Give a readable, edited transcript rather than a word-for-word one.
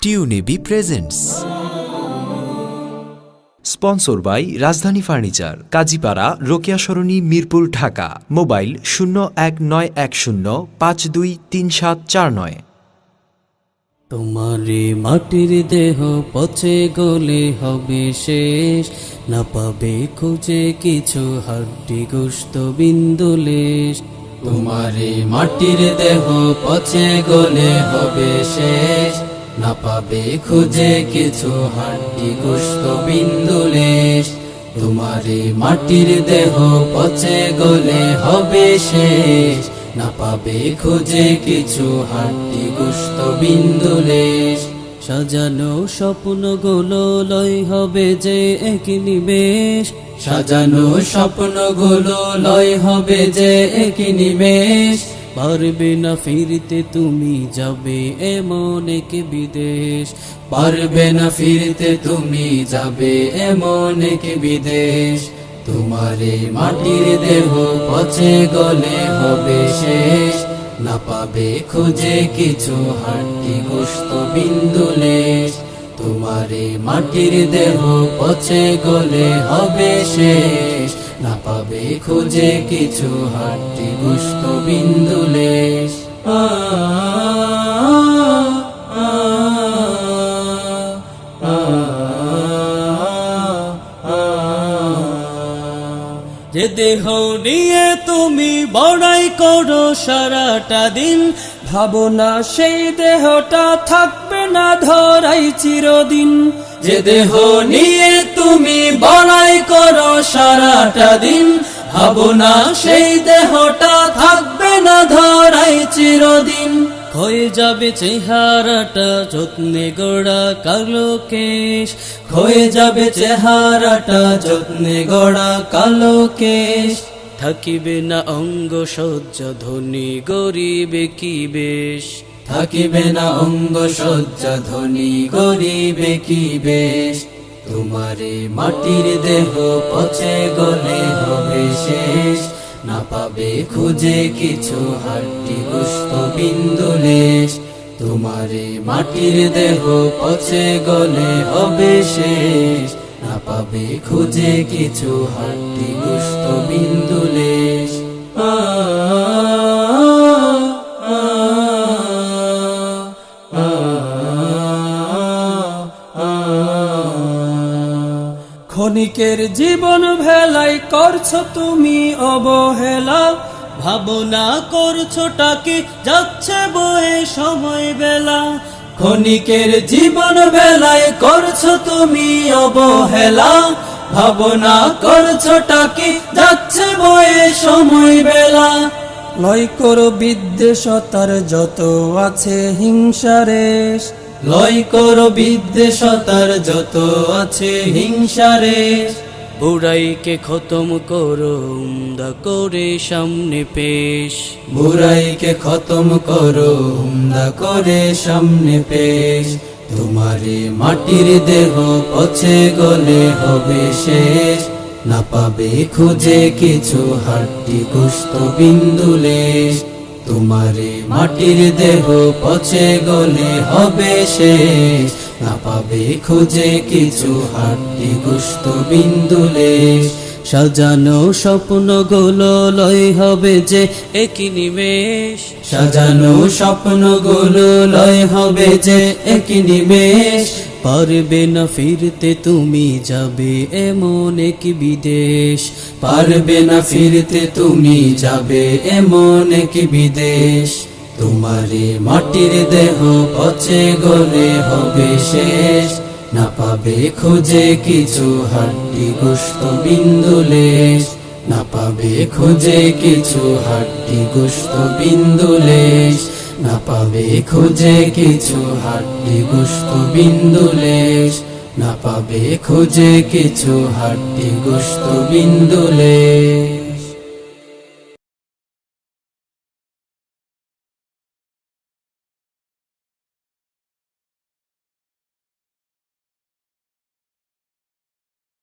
টিউনেবি presents sponsor by রাজধানী furniture, Kazipara, Rokeya সরণি, Mirpur, Dhaka. Mobile 019105237449। তোমারে মাটির দেহ পচে গলে হবে শেষ, না পাবে খুঁজে কিছু হাড্ডি গোশত বিন্দুলেশ। তোমারে মাটির দেহ পচে গলে হবে শেষ, না পাবে খুঁজে কিছু হাড্ডি গোশত বিন্দুলেশ। তোমারে মাটির দেহ পচে গলে হবে শেষ, না পাবে খুঁজে কিছু হাড্ডি গোশত বিন্দুলেশ। সাজানো স্বপ্নগুলো লয় হবে যে এক নিমেষ, সাজানো স্বপ্নগুলো লয় হবে যে এক নিমেষ। পারবে না ফিরতে তুমি যাবে এমন এক বিদেশ, পারবে না ফিরতে তুমি যাবে এমন এক বিদেশ। তোমারে মাটির দেহ পচে গলে হবে শেষ, না পাবে খুঁজে কিছু হাড্ডি গোশত বিন্দুলেশ। তোমারে মাটির দেহ পচে গলে হবে শেষ, না পাবে খুঁজে কিছু হাড্ডি গোশত বিন্দুলেশ। যে দেহ নিয়ে তুমি বড়াই করো সারাটা দিন, ভাবো না সেই দেহটা থাকবে না ধরাই চিরদিন। যে দেহ নিয়ে তুমি বড়াই করো সারাটা দিন, ভাবো না সেই দেহটা থাকবে না ধরাই চিরদিন। ক্ষয়ে যাবে চেহারাটা যত্নে গড়া কালো কেশ, ক্ষয়ে যাবে চেহারাটা যত্নে গড়া কালো কেশ। থাকিবে না অঙ্গ সজ্জা ধনী গরিবে কি বেশ, থাকিবে না অঙ্গ সজ্জা ধনী গরিবে কি বেশ। তোমারে মাটির দেহ পচে গলে হবে শেষ, না পাবে খুঁজে কিছু হাড্ডি গোশত বিন্দুলেশ। তোমারে মাটির দেহ পচে গলে হবে শেষ, না পাবে খুঁজে কিছু হাড্ডি গোশত বিন্দুলেশ। ক্ষণিকের জীবন ভেলাই করছো তুমি অবহেলা, ভাবনা করছোটাকে যাচ্ছে বয়ে সময় বেলা। ক্ষণিকের জীবন ভেলাই করছো তুমি অবহেলা, ভাবনা করছোটাকে যাচ্ছে বয়ে সময় বেলা। লয় করো বিদ্বেষতার যত আছে হিংসারেশ, লয় করো বিদ্বেষতার যত আছে হিংসারেশ। বুড়াইকে খতম করো উমদা করে সামনে পেশ, বুড়াইকে খতম করো উমদা করে সামনে পেশ। তোমারে মাটির দেহ পচে গলে হবে শেষ, না পাবে খুঁজে কিছু হাড্ডি গোশত বিন্দুলেশ। তোমারে মাটির দেহ পচে গলে হবে শেষ, না পাবে খুঁজে কিছু হাড্ডি গোশত বিন্দুলেশ। সাজানো স্বপ্নগুলো লয় হবে যে এক নিমেষ, সাজানো স্বপ্নগুলো লয় হবে যে এক নিমেষ। পারবে না ফিরতে তুমি যাবে এমন এক বিদেশ, পারবে না ফিরতে তুমি যাবে এমন এক বিদেশ। তোমারে মাটির দেহ পচে গলে হবে শেষ, না পাবে খুঁজে কিছু হাড্ডি গোশত বিন্দুলেশ। না পাবে খুঁজে কিছু হাড্ডি গোশত বিন্দুলেশ, না পাবে খুঁজে কিছু হাড্ডি গোশত বিন্দুলেশ, না পাবে খুঁজে কিছু হাড্ডি গোশত বিন্দুলেশ।